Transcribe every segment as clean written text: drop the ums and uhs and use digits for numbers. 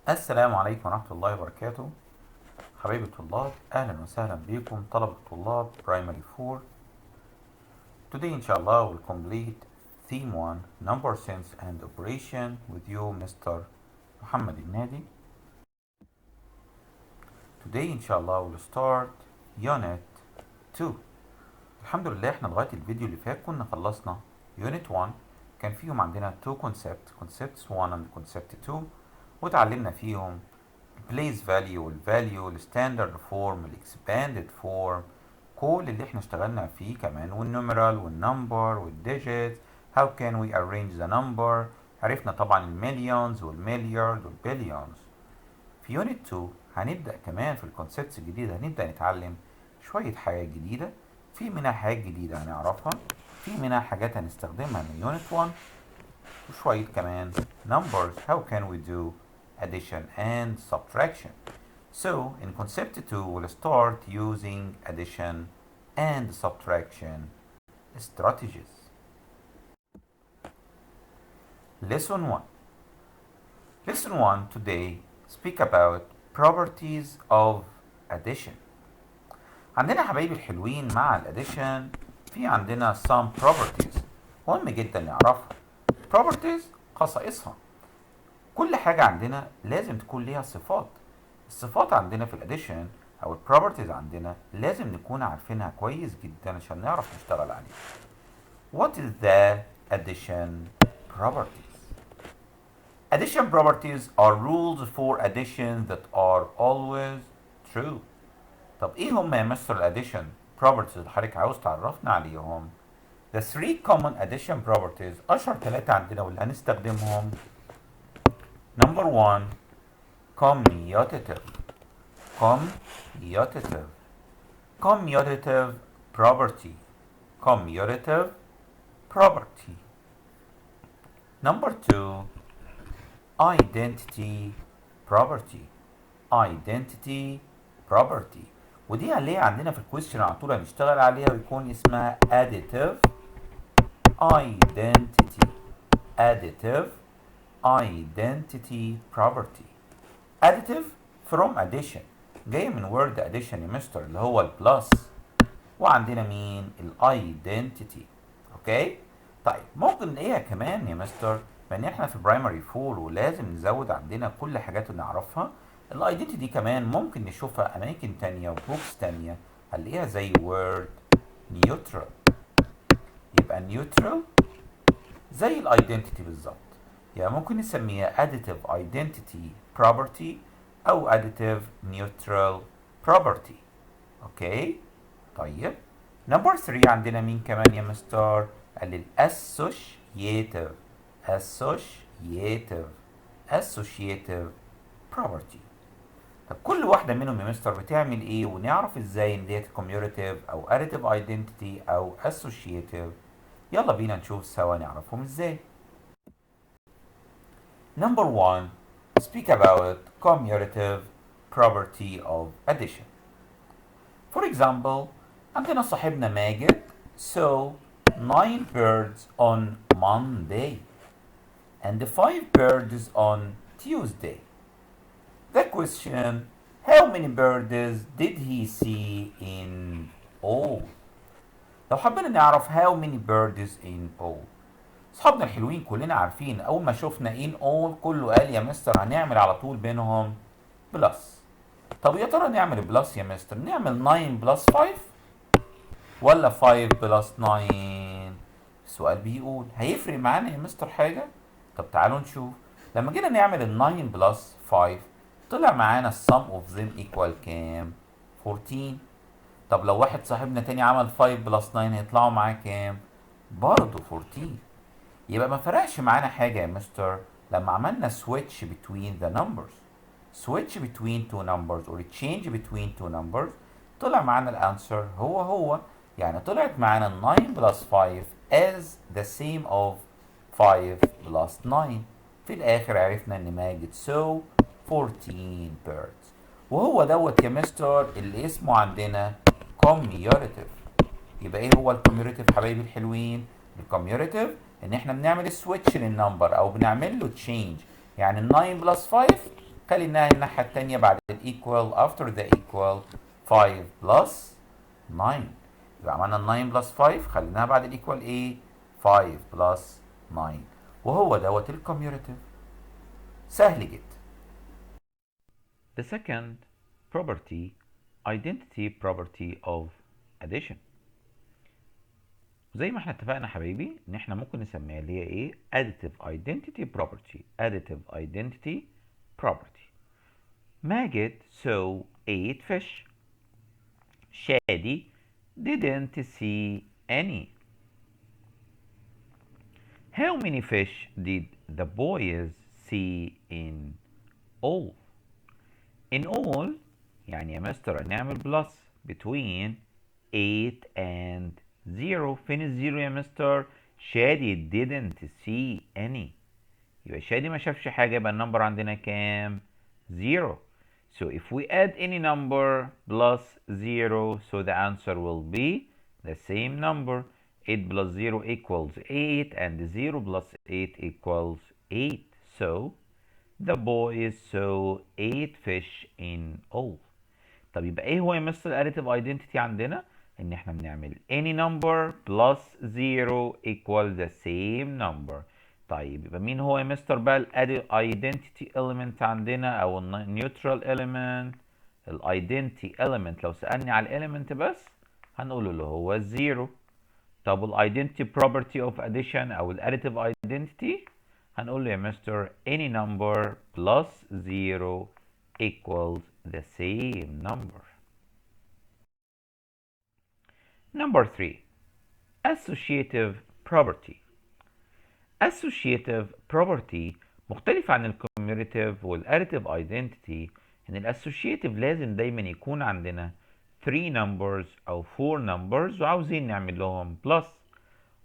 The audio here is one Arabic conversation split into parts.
السلام عليكم ورحمة الله وبركاته. حبايبي الطلاب، أهلا وسهلا بكم طلبة طلاب Primary 4. Today inshallah we'll complete Theme 1 Number Sense and Operation with you Mr. محمد النادي. Today inshallah we'll start Unit 2. الحمد لله احنا لغاية الفيديو اللي فات كنا خلصنا Unit 1. كان فيهم عندنا 2 concepts 1 and concept 2، وتعلمنا فيهم place value والvalue الستاندرد فورم الاكسباندد فورم، كل اللي احنا اشتغلنا فيه، كمان والنوميرال والنمبر والديجيت. how can we arrange the number. عرفنا طبعا المليونز والمليارد والبليونز. في يونت 2 هنبدأ كمان في الكونسبتس الجديدة، هنبدأ نتعلم شوية حاجات جديدة، في منها حاجات جديدة هنعرفها، في منها حاجات هنستخدمها من يونت 1، وشوية كمان numbers. how can we do addition and subtraction. So in concept 2 we'll start using addition and subtraction strategies. Lesson 1. Lesson 1 today speak about properties of addition. عندنا حبايبي الحلوين مع الاديشن في عندنا some properties مهم جدا نعرفها. properties خصائصها، كل حاجة عندنا لازم تكون ليها صفات. الصفات عندنا في الاديشن او البروبرتيز عندنا لازم نكون عارفينها كويس جدا عشان نعرف نشتغل عليها. What is the addition properties? Addition properties are rules for addition that are always true. طب ايه هم يا مستر الاديشن properties اللي حضرتك عاوز تعرفنا عليهم؟ The three common addition properties، اشهر ثلاثة عندنا واللي هنستخدمهم. Number 1 commutative. Commutative. Commutative property. Commutative property. Number 2 identity property. Identity property. ودي اللي عندنا في الكويستشن على طول هنشتغل عليها ويكون اسمها additive identity. Additive identity property. additive from addition، جاي من word addition يا مستر اللي هو البلس، وعندنا مين الايدنتيتي. اوكي طيب ممكن ايه كمان يا مستر، بان احنا في برايمري 4 ولازم نزود عندنا كل حاجات نعرفها. الايدنتيتي دي كمان ممكن نشوفها اماكن تانية وبوكس تانية، هنلاقيها زي word neutral. يبقى neutral زي الايدنتيتي بالظبط، يعني ممكن نسميها additive identity property أو additive neutral property. أوكي طيب نمبر 3 عندنا مين كمان يا مستر؟ قال لي associative. associative associative property. طب كل واحدة منهم يا مستر بتعمل ايه ونعرف ازاي ان ديت commutative او additive identity او associative؟ يلا بينا نشوف سوا نعرفهم ازاي. Number 1 speak about commutative property of addition. For example عندنا صاحبنا ماجد saw 9 birds on Monday and 5 birds on Tuesday. The question, how many birds did he see in all? لو حبينا نعرف how many birds in all، اصحابنا الحلوين كلنا عارفين اول ما شفنا in all كله قال يا مستر هنعمل على طول بينهم بلس. طب يا ترى نعمل بلس يا مستر، نعمل 9 بلس 5 ولا 5 بلس 9؟ السؤال بيقول هيفرق معانا يا مستر حاجة؟ طب تعالوا نشوف. لما جينا نعمل ال 9 بلس 5 طلع معانا السم اوف ذيم ايكوال كام؟ 14. طب لو واحد صاحبنا تاني عمل 5 بلس 9 هيطلعوا معاه كام؟ برضه 14. يبقى ما فرقش معانا حاجة يا مستر لما عملنا switch between the numbers. switch between two numbers or change between two numbers طلع معانا الانسر هو، يعني طلعت معانا 9 plus 5 as the same of 5 plus 9. في الاخر عرفنا ان ماجد saw 14 birds، وهو دوت يا مستر اللي اسمه عندنا commutative. يبقى ايه هو الكوميوريتيف حبايبي الحلوين؟ الكوميوريتيف ان احنا بنعمل سويتش للنمبر او بنعمل له تشينج، يعني ال 9 بلس 5 خليناها الناحية التانية بعد equal after the equal 5 plus 9. يبقى عملنا 9 plus 5 خليناها بعد equal ايه 5 plus 9 وهو دوت الكوميوليتيف. سهل جدا. The second property identity property of addition. زي ما احنا اتفقنا حبايبي ان احنا ممكن نسميها اللي هي ايه additive identity property. additive identity property. Magid saw 8 fish. Shady didn't see any. How many fish did the boys see in all? In all يعني يا مستر نعمل plus between 8 and 0. فين الزيرو يا مستر؟ شادي didn't see any. يبقى شادي ما شافش حاجة، يبقى النمبر عندنا كام؟ 0. So if we add any number plus 0, so the answer will be the same number. 8 plus 0 equals 8 and 0 plus 8 equals 8. So the boys saw 8 fish in all. طب يبقى ايه هو يا مستر الاديتيف ايدنتيتي عندنا؟ ان احنا بنعمل any number plus 0 equals the same number. طيب يبقى مين هو يا مستر بقى الايدنتيتي element عندنا او النيوترال element؟ الايدنتيتي element لو سألني على element بس هنقول اللي هو الزيرو. طب الايدنتيتي property of addition او الاديتيف ايدنتيتي هنقول له يا مستر any number plus 0 equals the same number. Number 3. Associative property. Associative property مختلفة عن الكوميوليتيف والاديتيف ايدنتيتي ان الاسوشيتيف لازم دايما يكون عندنا 3 numbers او 4 numbers وعاوزين نعمل لهم plus.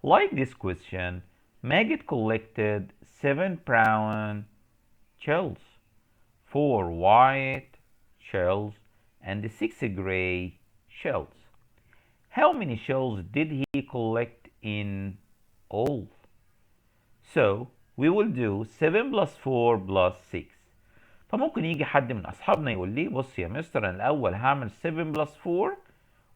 Like this question, Magid collected 7 brown shells, 4 white shells, and 6 gray shells. How many shells did he collect in all? So we will do 7 plus 4 plus 6. فممكن يجي حد من اصحابنا يقول لي بص يا مستر انا الاول هعمل 7 بلس 4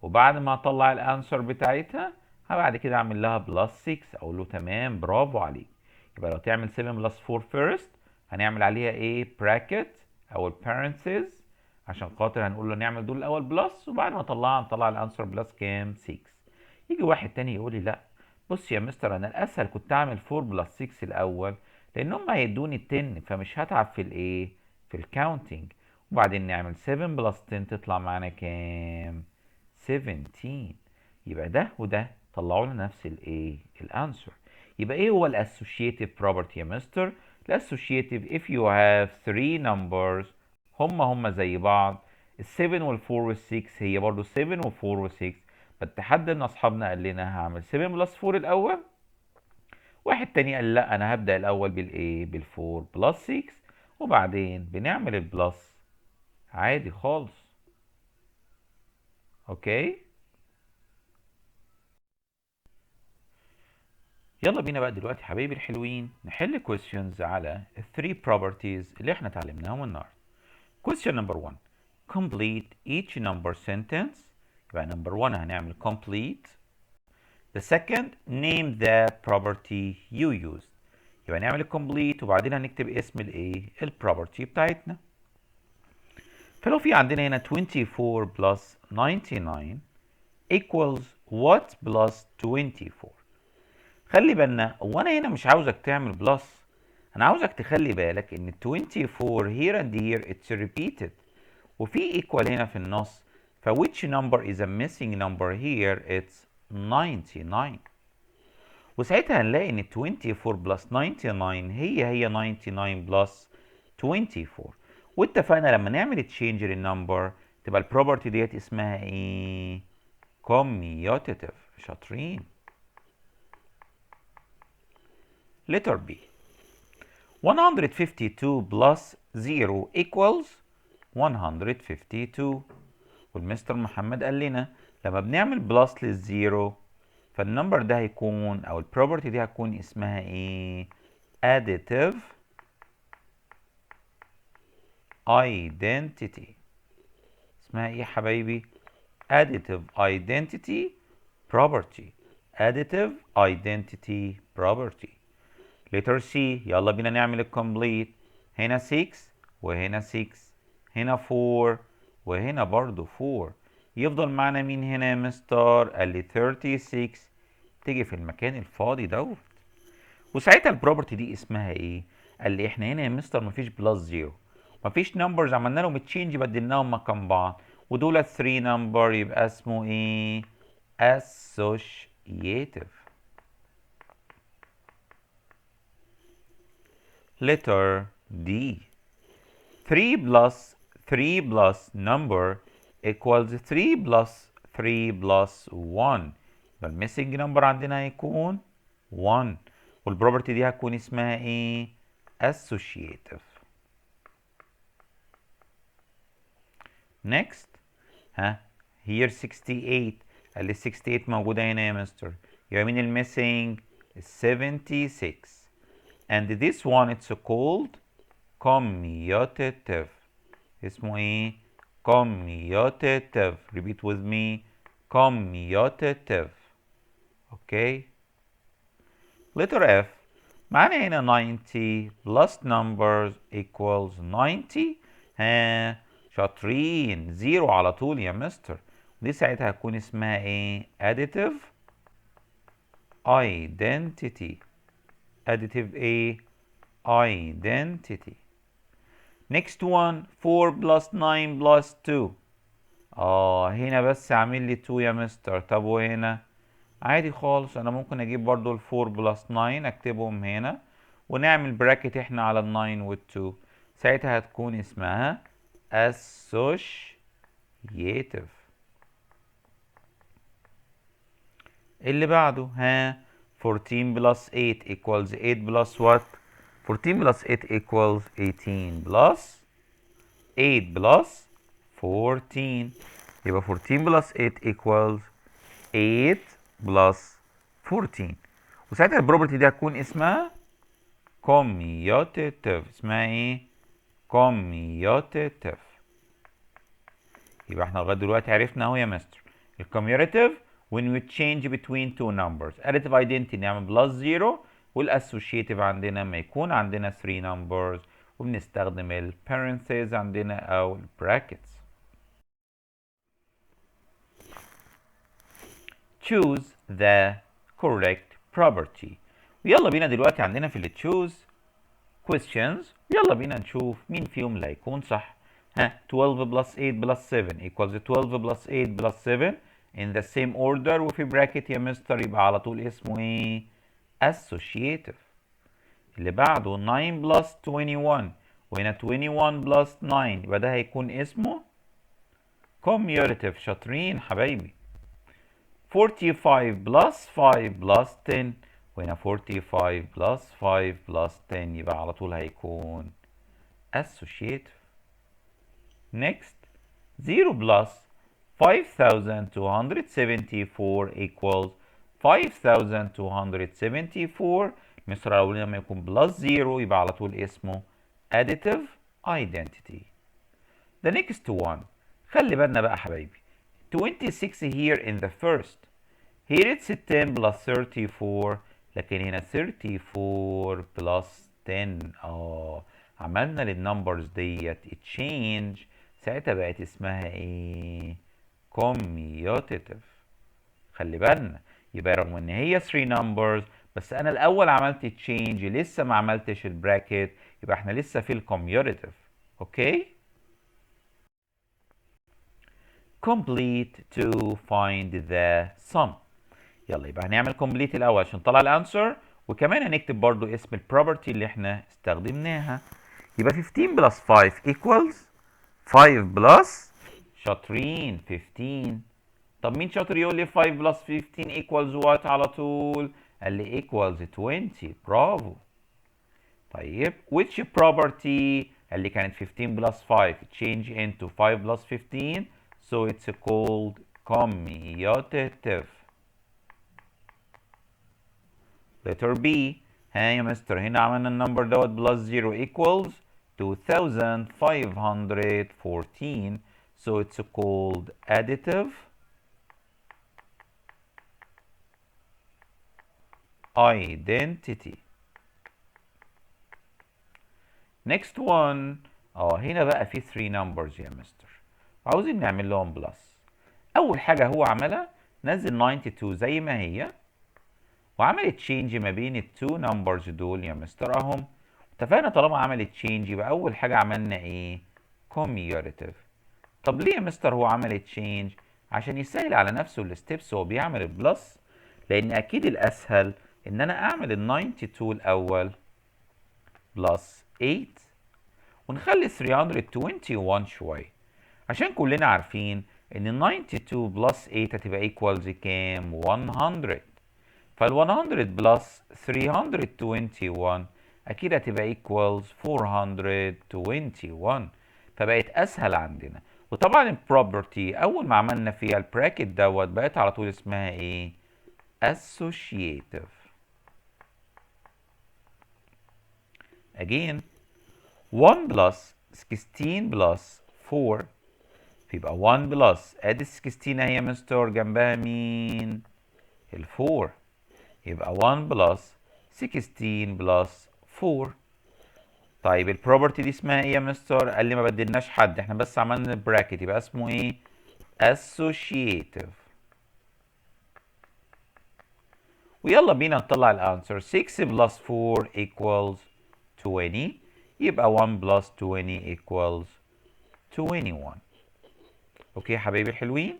وبعد ما اطلع الانسر بتاعتها بعد كده اعمل لها بلس 6. اقول له تمام برافو عليك. يبقى لو تعمل 7 بلس 4 first هنعمل عليها ايه bracket او parentheses عشان خاطر هنقول له نعمل دول الاول بلس وبعد ما نطلع الانسر بلس كام 6. يجي واحد تاني يقول لي لا بص يا مستر انا الاسهل كنت اعمل 4 بلس 6 الاول لان هم هيدوني 10 فمش هتعب في الايه في الكاونتنج وبعدين نعمل 7 بلس 10 تطلع معانا كام 17. يبقى ده وده طلعوا لنا نفس الايه الانسر. يبقى ايه هو الاسوشيتيف بروبرتي يا مستر؟ الاسوشيتيف if you have 3 numbers هم زي بعض ال7 وال4 وال6 هي برضو 7 و4 و6 بس حد من اصحابنا قال لنا هعمل 7 بلس 4 الاول واحد تاني قال لا انا هبدأ الاول بالايه بال4 بلس 6 وبعدين بنعمل البلس عادي خالص. اوكي يلا بينا بقى دلوقتي حبايبي الحلوين نحل questions على ال 3 properties اللي احنا اتعلمناهم النهارده. Question number 1. Complete each number sentence. يبقى number 1 هنعمل complete. The second, name the property you used. يبقى نعمل complete وبعدين هنكتب اسم الايه البروبرتي بتاعتنا. فلو في عندنا هنا 24 plus 99 equals what plus 24. خلي بالنا وانا هنا مش عاوزك تعمل بلس انا عاوزك تخلي بالك ان 24 here and here it's repeated وفي equal هنا في النص ف which number is a missing number here it's 99 وساعتها هنلاقي ان 24 plus 99 هي 99 plus 24 واتفقنا لما نعمل تشينج للنمبر تبقى البروبرتي ديت اسمها ايه commutative. شاطرين. letter B. 152 plus 0 equals 152 والمستر محمد قال لنا لما بنعمل بلس للزيرو فالنمبر ده هيكون او البروبرتي دي هتكون اسمها ايه additive identity. اسمها ايه يا حبايبي؟ additive identity property. additive identity property. letter C. يلا بينا نعمل الكومبليت. هنا 6 وهنا 6، هنا 4 وهنا برضو 4. يفضل معانا مين هنا يا مستر؟ قال لي 36 تيجي في المكان الفاضي دوت. وساعتها البروبرتي دي اسمها ايه؟ قال لي احنا هنا يا مستر مفيش بلس زيرو، مفيش نمبرز عملنا لهم تشينج بدلناهم مكان بعض، ودول 3 نمبر يبقى اسمه ايه؟ associative. letter D. 3 plus 3 plus number equals 3 plus 3 plus 1. يبقى الميسنج نمبر عندنا هيكون 1، والبروبرتي دي هتكون اسمها ايه؟ associative. next here 68. قال لي 68 موجودة هنا يا مستر، يبقى مين الميسنج؟ 76. and this one it's called commutative. اسمه ايه؟ commutative. repeat with me. commutative. okay. letter F. معانا هنا 90 plus numbers equals 90. شاطرين، زيرو على طول يا مستر. دي ساعتها هتكون اسمها ايه؟ additive identity. additive ايه؟ identity. next one 4 plus 9 plus 2. هنا بس عامل لي 2 يا مستر. طب وهنا؟ عادي خالص، انا ممكن اجيب برضو ال 4 بلس 9 اكتبهم هنا ونعمل براكت احنا على ال 9 وال 2. ساعتها هتكون اسمها associative. اللي بعده 14 plus 8 equals 8 plus what؟ 14 plus 8 equals 18 plus 8 plus 14. يبقى 14 plus 8 equals 8 plus 14. وساعتها البروبرتي دي هتكون اسمها commutative. اسمها ايه؟ commutative. يبقى احنا لغايه دلوقتي عرفنا اهو يا مستر الكوميوتيف when we change between two numbers. additive identity نعمل بلس زيرو، والاسوشيتيف عندنا ما يكون عندنا 3 numbers وبنستخدم البارنثيز عندنا او البراكتس. choose the correct property. ويلا بينا دلوقتي عندنا في ال choose questions، يلا بينا نشوف مين فيهم اللي هيكون صح. 12 plus 8 plus 7 equals 12 plus 8 plus 7 in the same order وفي براكت يا مستر، يبقى على طول اسمه ايه؟ associative. اللي بعده 9 plus 21 وهنا 21 plus 9 يبقى ده هيكون اسمه commutative. شاطرين حبايبي. 45 plus 5 plus 10 وهنا 45 plus 5 plus 10 يبقى على طول هيكون associative. next 0 plus 5274 equals 5274. مستر الاولاني لما يكون بلس 0 يبقى على طول اسمه additive identity. the next one خلي بالنا بقى حبايبي 26 here in the first. here it's 10 plus 34 لكن هنا 34 plus 10. عملنا للنمبرز ديت change، ساعتها بقت اسمها ايه؟ commutative. خلي بالنا يبقى رغم ان هي 3 numbers بس انا الاول عملت change لسه ما عملتش البراكت، يبقى احنا لسه في الcommutative. اوكي. complete to find the sum. يلا يبقى هنعمل complete الاول عشان نطلع الانسر، وكمان هنكتب برضو اسم البروبرتي اللي احنا استخدمناها. يبقى 15 plus 5 equals 5 plus شاطرين 15. طب مين شاطر يقول لي 5 plus 15 equals what على طول؟ قال لي equals 20. برافو. طيب which property؟ قال لي كانت 15 plus 5 change into 5 plus 15 so it's called commutative. letter B. يا مستر هنا عملنا النمبر دوت بلس 0 equals 2514. So it's called additive identity. Next one. هنا بقى في 3 numbers يا مستر، عاوزين نعمل لهم بلس. اول حاجه هو عملها نزل 92 زي ما هي، وعملت تشينج ما بين التو نمبرز دول يا مستر اهم. اتفقنا طالما عملت تشينج يبقى اول حاجه عملنا ايه؟ كوميوليتيف. طب ليه يا مستر هو عمل تشينج؟ عشان يسهل على نفسه الستبس وهو بيعمل البلس، لان اكيد الاسهل ان انا اعمل ال 92 الاول بلس 8 ونخلي 321 شويه، عشان كلنا عارفين ان 92 بلس 8 هتبقى ايكوالز كام؟ 100. فال 100 بلس 321 اكيد هتبقى ايكوالز 421، فبقت اسهل عندنا. وطبعا البروبرتي اول ما عملنا فيها البراكت دوت بقت على طول اسمها ايه؟ associative. again 1 بلس 16 بلس 4 يبقى 1 بلس ادي 16 اهي يا مستر جنبها مين؟ ال 4، يبقى 1 بلس 16 بلس 4. طيب البروبرتي دي اسمها ايه يا مستر؟ قال لي ما بدلناش حد، احنا بس عملنا براكت، يبقى اسمه ايه؟ associative. ويلا بينا نطلع الانسر. 6 بلس 4 equals 20، يبقى 1 بلس 20 equals 21. اوكي يا حبايبي الحلوين؟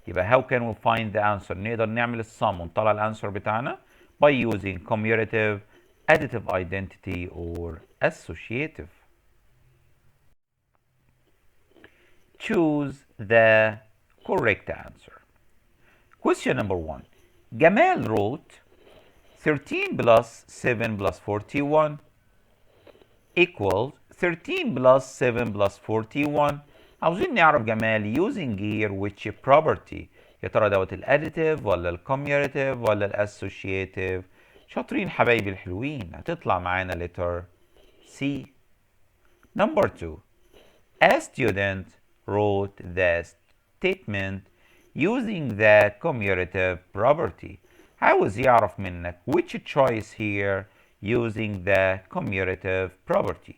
يبقى how can we find the answer؟ نقدر نعمل السم ونطلع الانسر بتاعنا by using commutative, additive identity or associative. Choose the correct answer. Question number 1. Gamal wrote 13 plus 7 plus 41 equals 13 plus 7 plus 41. عاوزين نعرف جمال using here which property. يا ترى دوت الاديتيف ولا الكوميوليتيف ولا الاسوشيتيف؟ شاطرين حبايبي الحلوين، هتطلع معانا letter C. Number 2. A student wrote the statement using the commutative property. عاوز يعرف منك which choice here using the commutative property.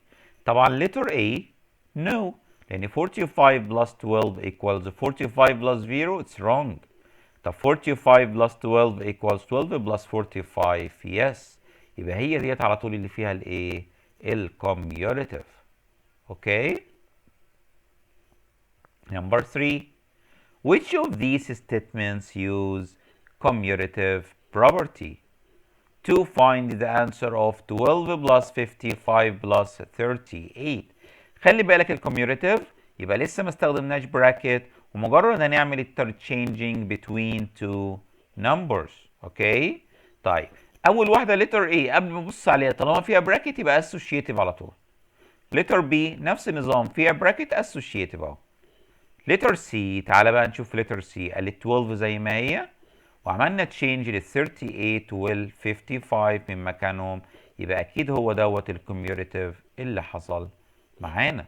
طبعا letter A no، لأن 45 plus 12 equals 45 plus 0 it's wrong. طب 45 plus 12 equals 12 plus 45 yes، يبقى هي ديت على طول اللي فيها الايه؟ الكوميوليتيف. اوكي. Number 3. Which of these statements use commutative property? To find the answer of 12 plus 55 plus 38. خلي بالك الكوميوليتيف يبقى لسه ما استخدمناش براكت، ومجرد هنعمل interchanging between two numbers. اوكي؟ طيب اول واحده letter A قبل ما نبص عليها طالما فيها براكت يبقى associative على طول. letter B نفس النظام فيها براكت associative اهو. letter C تعالى بقى نشوف letter C. قالت 12 زي ما هي وعملنا تشينج لل 38 وال 55 من مكانهم، يبقى اكيد هو دوت الكوميوليتيف اللي حصل معانا.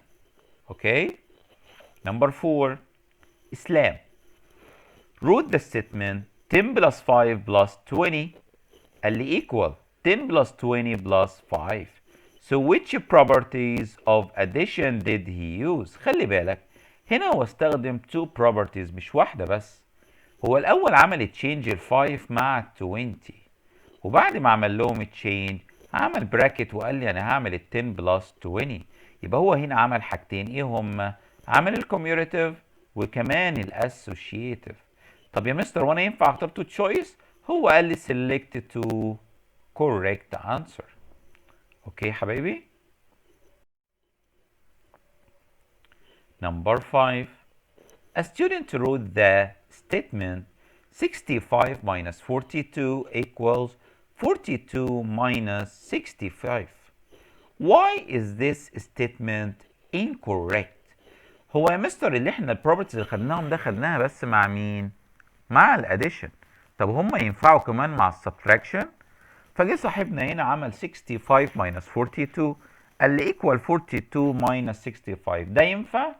اوكي. نمبر 4. اسلام wrote the statement 10 plus 5 plus 20 قال لي equal 10 plus 20 plus 5. So which properties of addition did he use؟ خلي بالك هنا هو استخدم two properties مش واحدة بس. هو الأول عمل تشينج ال 5 مع ال 20، وبعد ما عمل لهم تشينج عمل براكت وقال لي أنا هعمل ال 10 بلس 20. يبقى هو هنا عمل حاجتين إيه هما؟ عمل الكوميوليتيف وكمان الاسوشيتيف. طب يا مستر وأنا ينفع أختار تو تشويس؟ هو قال لي select to correct answer. أوكي يا حبايبي؟ Number 5. A student wrote the statement 65 minus 42 equals 42 minus 65. Why is this statement incorrect؟ هو يا مستر اللي احنا البروبرتيز اللي خدناهم ده خدناها بس مع مين؟ مع الاديشن. طب هم ينفعوا كمان مع السبتراكشن؟ فجه صاحبنا هنا عمل 65 minus 42 قال لي equal 42 minus 65 ده ينفع؟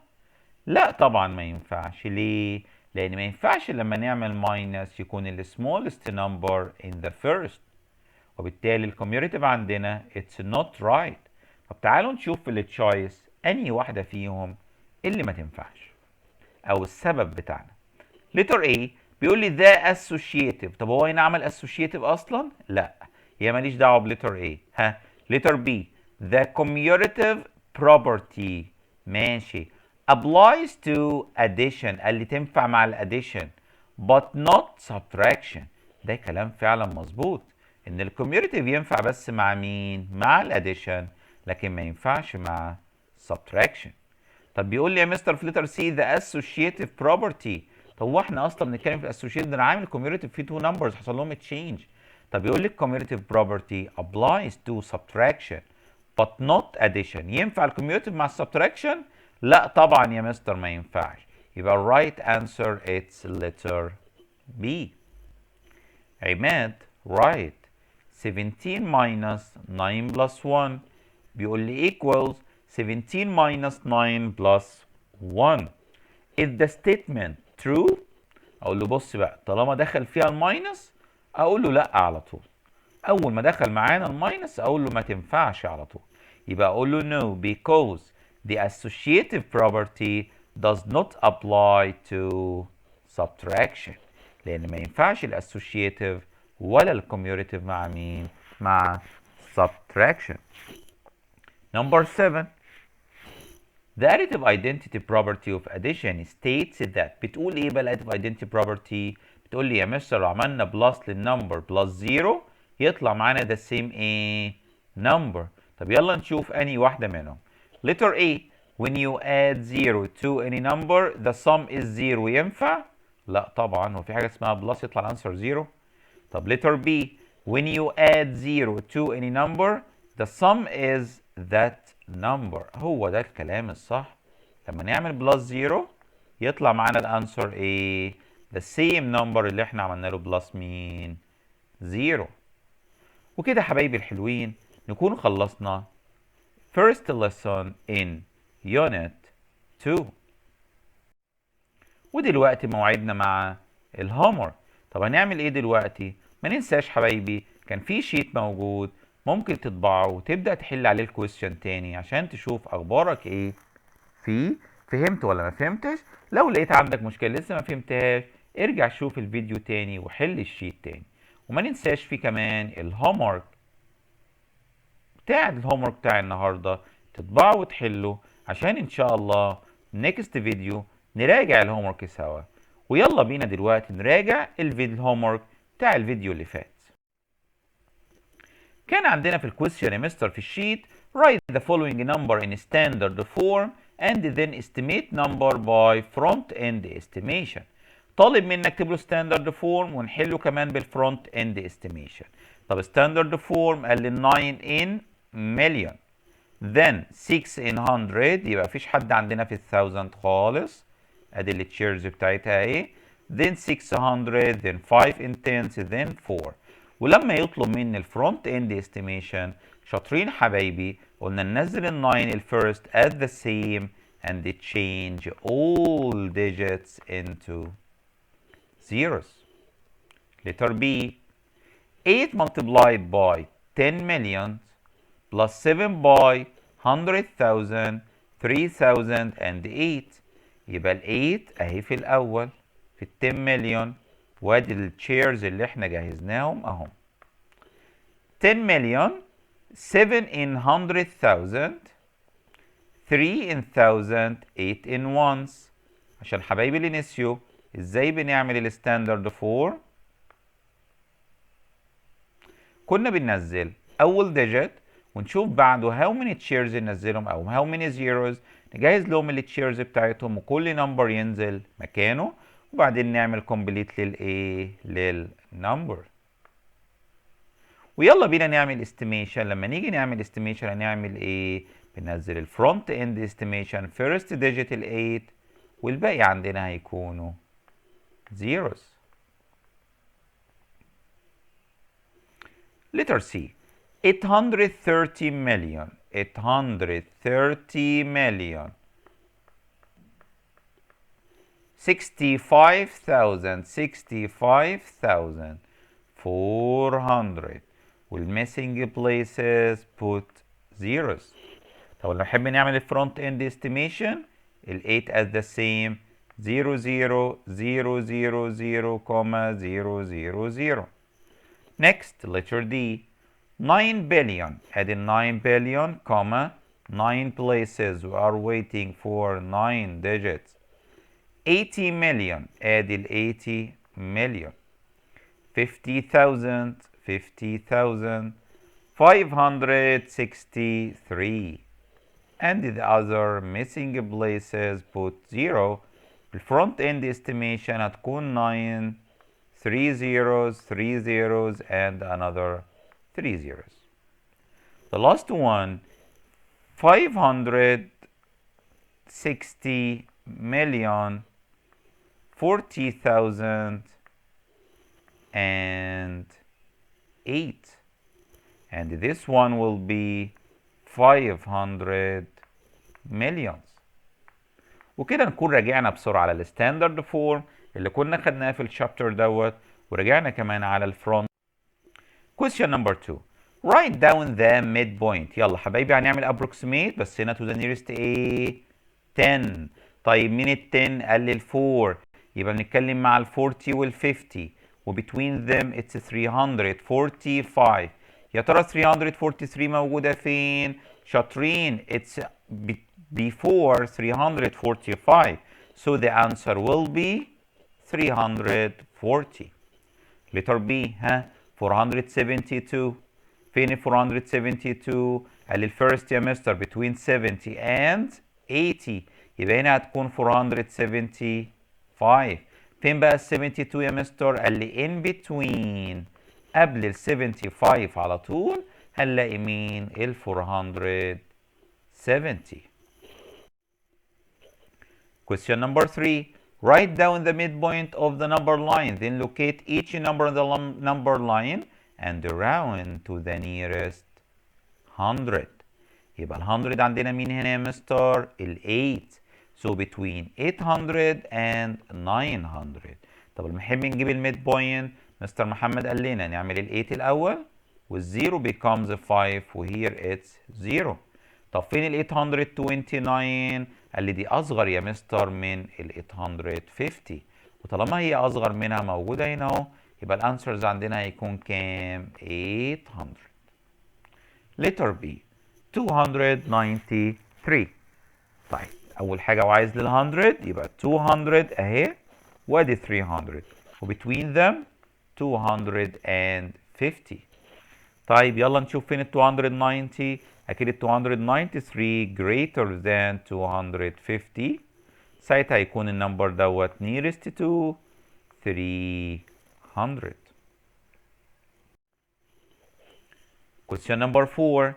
لا طبعا ما ينفعش. ليه؟ لأن ما ينفعش لما نعمل ماينس يكون ال smallest number in the first، وبالتالي الكوميوليتيف عندنا it's not right. طب تعالوا نشوف في التشويس أنهي واحدة فيهم اللي ما تنفعش أو السبب بتاعنا. letter A بيقول لي ده associative. طب هو هنا عمل associative أصلا؟ لا، هي ماليش دعوة بليتر A. ها letter B the commutative property ماشي applies to addition، قال لي تنفع مع الاديشن but not subtraction. ده كلام فعلا مظبوط ان الكوميوليتيف ينفع بس مع مين؟ مع الاديشن، لكن ما ينفعش مع subtraction. طب بيقول لي يا مستر في لتر سي ذا associative property. طب هو احنا اصلا بنتكلم في الاسوشيتيف ده انا عامل كوميوليتيف فيه تو نمبرز حصل لهم تشينج. طب يقول لي الكوميوليتيف property applies to subtraction but not addition. ينفع الكوميوليتيف مع السبتراكشن؟ لا طبعا يا مستر ما ينفعش. يبقى الرايت انسر اتس letter B. عماد right 17 minus 9 plus 1 بيقول لي equals 17 minus 9 plus 1. Is the statement true؟ اقول له بص بقى طالما دخل فيها الماينس اقول له لا على طول. اول ما دخل معانا الماينس اقول له ما تنفعش على طول. يبقى اقول له no because the associative property does not apply to subtraction. لان ما ينفعش الاسوشيتيف ولا الكوميوليتيف مع مين؟ مع subtraction. Number 7 The additive identity property of addition states that. بتقول ايه بقى الاديتيف identity property؟ بتقول لي يا مستر لو عملنا بلس للنمبر بلس 0 يطلع معانا ده same ايه؟ number. طب يلا نشوف انهي واحدة منهم. letter A when you add 0 to any number the sum is 0 ينفع؟ لا طبعا، هو في حاجة اسمها بلس يطلع الانسر 0؟ طب letter B when you add 0 to any number the sum is that number. هو ده الكلام الصح. لما نعمل بلس 0 يطلع معانا الانسر ايه؟ the same number اللي احنا عملنا له بلس مين؟ 0. وكده حبايبي الحلوين نكون خلصنا first lesson in unit 2. ودلوقتي موعدنا مع الهومورك. طب هنعمل ايه دلوقتي؟ ما ننساش حبايبي كان في شيت موجود ممكن تطبعه وتبدأ تحل عليه الكويستشن تاني عشان تشوف اخبارك ايه فيه، فهمت ولا ما فهمتش. لو لقيت عندك مشكلة لسه ما فهمتهاش ارجع شوف الفيديو تاني وحل الشيت تاني. وما ننساش في كمان الهومورك بتاع النهارده تطبعه وتحله عشان ان شاء الله نيكست فيديو نراجع الهومورك سوا. ويلا بينا دلوقتي نراجع الهومورك بتاع الفيديو اللي فات. كان عندنا في الكويستشن يا مستر في الشيت write the following number in standard form and then estimate number by front end estimation. طالب منك نكتب له ستاندرد فورم ونحله كمان بالفرونت اند استيميشن. طب ستاندرد فورم قال لي 9 in million then 6 in 100 يبقى مفيش حد عندنا في الثاوزند خالص، ادي التشيرز بتاعتها ايه، then 600 then 5 in tens then 4. ولما يطلب مني الفرونت اند استيميشن شاطرين حبايبي قلنا ننزل ال 9 الفيرست at the same and change all digits into zeros. Letter B 8 multiplied by 10 million plus 7 by 100,000 3008. يبقى ال 8 اهي في الاول في ال 10 مليون وادي التشيرز اللي احنا جهزناهم اهم. 10 مليون 7 in 100,000 3 in 1000 8 in ones. عشان حبايبي اللي نسيوا ازاي بنعمل الستاندرد فور؟ كنا بننزل اول ديجيت ونشوف بعده هاو ماني تشيرز ننزلهم او هاو ماني زيروز نجهز لهم التشيرز بتاعتهم وكل نمبر ينزل مكانه وبعدين نعمل كومبليت للايه؟ للنمبر. ويلا بينا نعمل استيميشن. لما نيجي نعمل استيميشن هنعمل ايه؟ بننزل الفرونت اند استيميشن فيرست ديجيت ال 8 والباقي عندنا هيكونوا zeros. Letter C 830 million 830 million 65,400 والmissing places put zeros. طب لو نحب نعمل الفرونت اند استيميشن ال 8 as the same 0 0 0 0 0 comma 0 0 0. Next letter D 9 billion ادي 9 billion comma 9 places we are waiting for 9 digits 80 million ادي ال 80 million 50,000 50,000 563 and the other missing places put 0. The front end estimation هتكون 9 3 zeros 3 zeros and another 3 zeros. The last one 560 million 40,000 and 8 and this one will be 500 millions. وكده نكون راجعنا بسرعة على الستاندرد فورم اللي كنا خدناه في الشابتر دوت ورجعنا كمان على الفرونت. Question number 2 write down the midpoint. يلا حبايبي هنعمل approximate بس هنا to the nearest a 10. طيب مين ال 10؟ قال لي ال 4 يبقى بنتكلم مع ال 40 وال 50 وبتوين them it's 345. يا ترى 343 موجودة فين؟ شاطرين it's before 345 so the answer will be 340. letter B ها 472 فين ال 472؟ قال ال first يا مستر between 70 and 80 يبقى هنا هتكون 475. فين بقى ال 72 يا مستر؟ قال لي in between قبل ال 75 على طول هنلاقي مين؟ ال 470. Question number 3 write down the midpoint of the number line then locate each number on the number line and round to the nearest 100. يبقى ال 100 عندنا مين هنا يا مستر؟ ال 8 so between 800 and 900. طب لما نحب نجيب الميد بوينت مستر محمد قال لنا نعمل ال 8 الاول وال0 becomes 5 وهير اتس 0. طب فين ال 829؟ قال لي دي اصغر يا مستر من ال 850 وطالما هي اصغر منها موجوده هنا اهو يبقى الانسرز عندنا هيكون كام؟ 800. letter B 293. طيب اول حاجه وعايز لل 100 يبقى 200 اهي وادي 300 وبتوين them 250. طيب يلا نشوف فين ال 290. اكيد ال 293 greater than 250 ساعتها هيكون النمبر دوت nearest to 300. Question number 4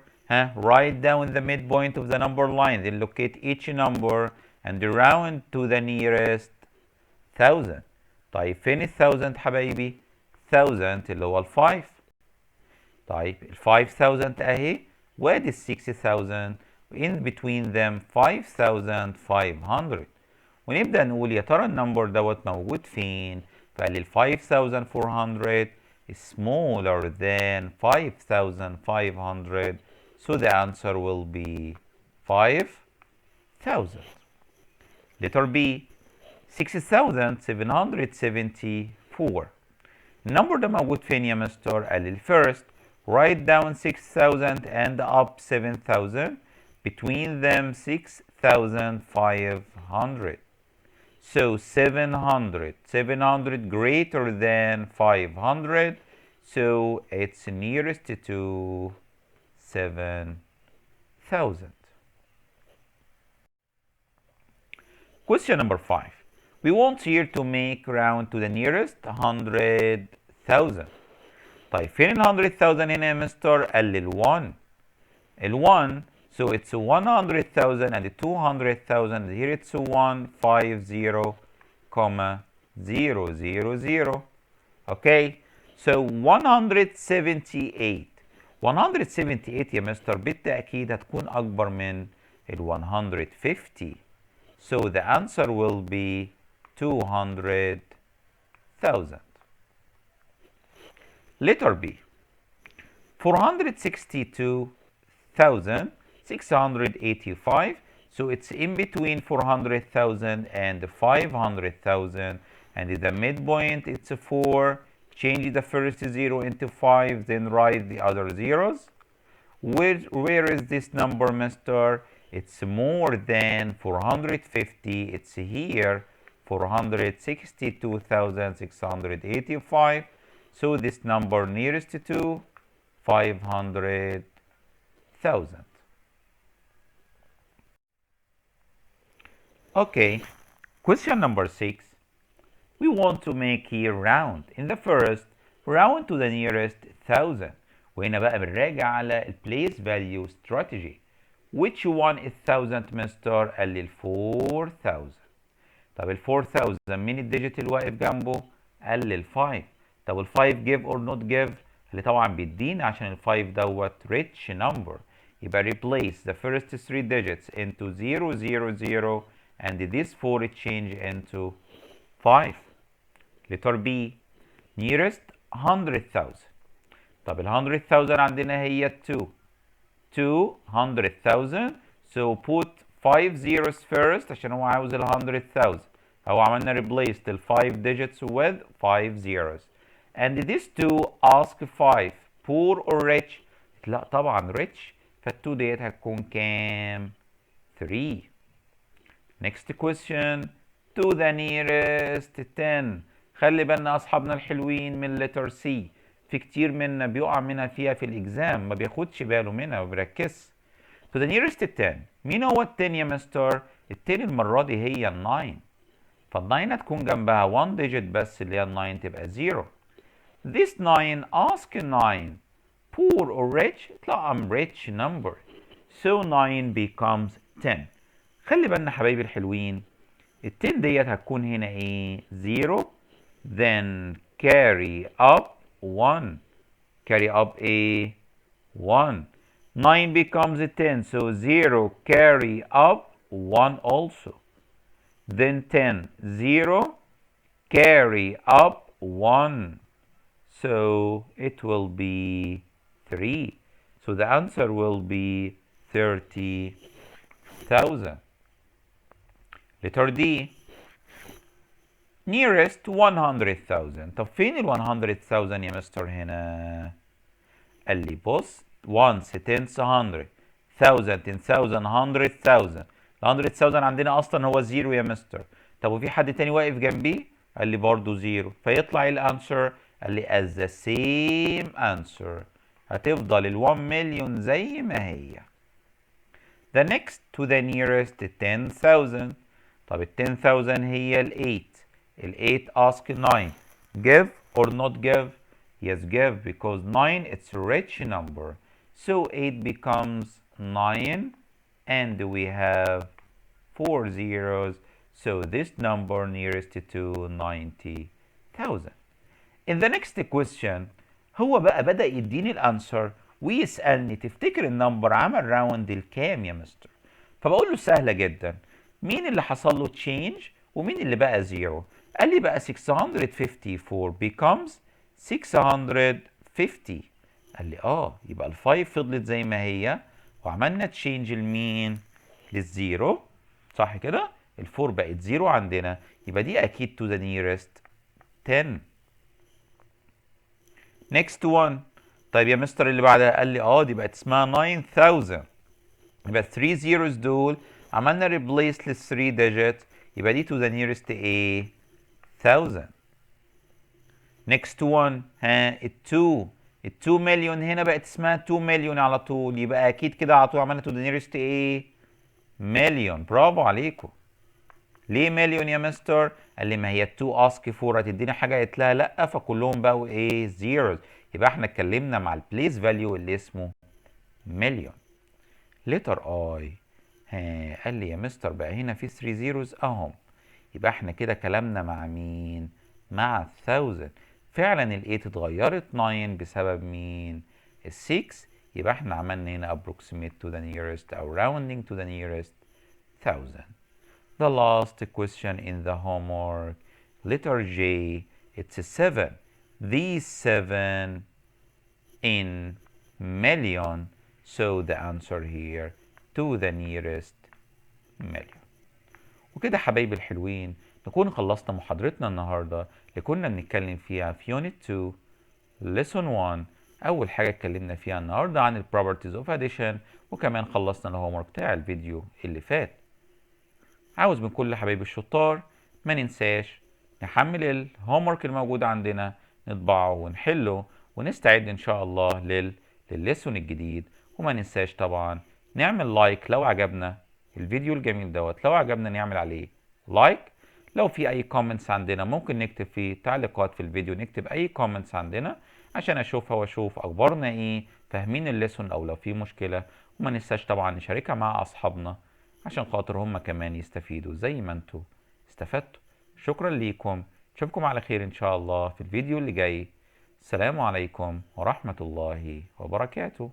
write down the midpoint of the number line then locate each number and round to the nearest 1000. طيب فين ال 1000 حبايبي؟ 1000 اللي هو ال 5. طيب ال 5000 اهي وادي ال 6000 in between them 5500 ونبدأ نقول يا ترى النمبر دوت موجود فين؟ فقال لي ال 5400 is smaller than 5500 so the answer will be 5000. letter B 6774. النمبر ده موجود فين يا مستر؟ قال لي first write down 6000 and up 7000 between them 6500 so 700 greater than 500 so it's nearest to 7000. Question number 5 we want here to make round to the nearest 100,000. طيب فين ال 100,000 هنا يا مستر؟ قال لي ال 1 ال 1 so it's 100,000 and 200,000 here it's 150 comma 000. Okay so 178 178 يا مستر بالتأكيد هتكون أكبر من ال 150. So the answer will be 200,000. Letter B. 462,685. So it's in between 400,000 and 500,000. And the midpoint, it's 4. Change the first 0 into 5, then write the other zeros. Where is this number, mister? It's more than 450. It's here, 462,685. So this number nearest to 500,000. Okay, question number 6. We want to make here round. In the first, round to the nearest 1000. وهنا بقى بنراجع على ال place value strategy. Which one is 1000 مستر؟ قال لي ال 4000. طب ال 4000 مين الديجيت اللي واقف جنبه؟ قال لي ال 5. طب ال 5 give or not give؟ اللي طبعا بيدينا عشان ال 5 دوت rich number. يبقى replace the first 3 digits into 0 0 0 and this 4 change into 5. Letter B. Nearest 100,000. طب ال 100,000 عندنا هي 2. 200,000. So put 5 zeros first عشان هو عاوز ال 100,000. أو عملنا replace the 5 digits with 5 zeros. And this 2 ask 5. Poor or rich؟ لا طبعا rich. فال 2 ديت هتكون كام؟ 3. Next question. To the nearest 10. خلي بالنا أصحابنا الحلوين من letter C. في كتير منا بيقع منها فيها في الإكزام ما بياخدش باله منها وما بيركزش. To the nearest 10. مين هو ال 10 يا مستر؟ ال 10 المرة دي هي ال 9. فال 9 هتكون جنبها 1 digit بس اللي هي ال 9 تبقى 0. This 9 ask 9. Poor or rich؟ لا I'm rich number. So 9 becomes 10. خلي بالنا حبايبي الحلوين. ال 10 ديت هتكون هنا ايه؟ 0 then carry up 1. Carry up a 1. 9 becomes a 10, so 0 carry up 1 also. Then 10, 0 carry up 1. So it will be 3. So the answer will be 30,000. Letter D. Nearest 100,000. طب فين ال 100,000 يا مستر هنا؟ قال لي بص 1 tens 100 1000 10,000 100,000. ال 100,000 عندنا اصلا هو 0 يا مستر. طب وفي حد تاني واقف جنبيه؟ قال لي برضه 0. فيطلع الانسر قال لي as the same answer. هتفضل ال 1 مليون زي ما هي. The next to the nearest 10,000. طب ال 10,000 هي ال 8. ال 8 ask 9. Give or not give? Yes, give because 9 it's a rich number. So 8 becomes 9 and we have 4 zeros. So this number nearest to 90,000. In the next question هو بقى بدأ يديني الانسر ويسألني تفتكر النمبر عمل راوند الكام يا مستر؟ فبقول له سهلة جدا. مين اللي حصل له تشينج ومين اللي بقى زيرو؟ قال لي بقى 654 becomes 650. قال لي يبقى ال 5 فضلت زي ما هي وعملنا تشينج لمين؟ للزيرو صح كده؟ ال 4 بقت زيرو عندنا يبقى دي اكيد to the nearest 10. next one. طيب يا مستر اللي بعدها قال لي دي بقت اسمها 9000. يبقى 3 zeros دول عملنا replace لل 3 digit يبقى دي to the nearest 1000. next one ال 2 مليون هنا بقت اسمها 2 مليون على طول يبقى اكيد كده على طول عملنا to the nearest مليون. برافو عليكم. ليه مليون يا مستر؟ قال لي ما هي 2 ask 4 هتدينا حاجه قلت لها لا فكلهم بقوا zeros يبقى احنا اتكلمنا مع البليس فاليو اللي اسمه مليون. letter I. قال لي يا مستر بقى هنا في 3 zeros اهم يبقى احنا كده كلامنا مع مين؟ مع 1000. فعلا ال 8 اتغيرت 9 بسبب مين؟ 6 يبقى احنا عملنا هنا approximate to the nearest أو rounding to the nearest 1000. The last question in the homework, letter J, it's 7. These 7 in million, so the answer here to the nearest million. وكده حبايبي الحلوين نكون خلصنا محاضرتنا النهارده اللي كنا بنتكلم فيها في يونت 2 lesson 1. اول حاجه اتكلمنا فيها النهارده عن ال properties of addition، وكمان خلصنا الهوم ورك بتاع الفيديو اللي فات. عاوز من كل حبايبي الشطار ما ننساش نحمل الهوم ورك الموجود عندنا، نطبعه ونحله ونستعد ان شاء الله للليسون الجديد. وما ننساش طبعا نعمل لايك لو عجبنا الفيديو الجميل دوت، لو عجبنا نعمل عليه لايك. لو في اي كومنتس عندنا ممكن نكتب في تعليقات في الفيديو، نكتب اي كومنتس عندنا عشان اشوفها واشوف اخبارنا ايه، فاهمين الليسون او لو في مشكلة. وما ننساش طبعا نشاركها مع اصحابنا عشان خاطر هم كمان يستفيدوا زي ما انتوا استفدتوا. شكرا ليكم، اشوفكم على خير ان شاء الله في الفيديو اللي جاي. السلام عليكم ورحمة الله وبركاته.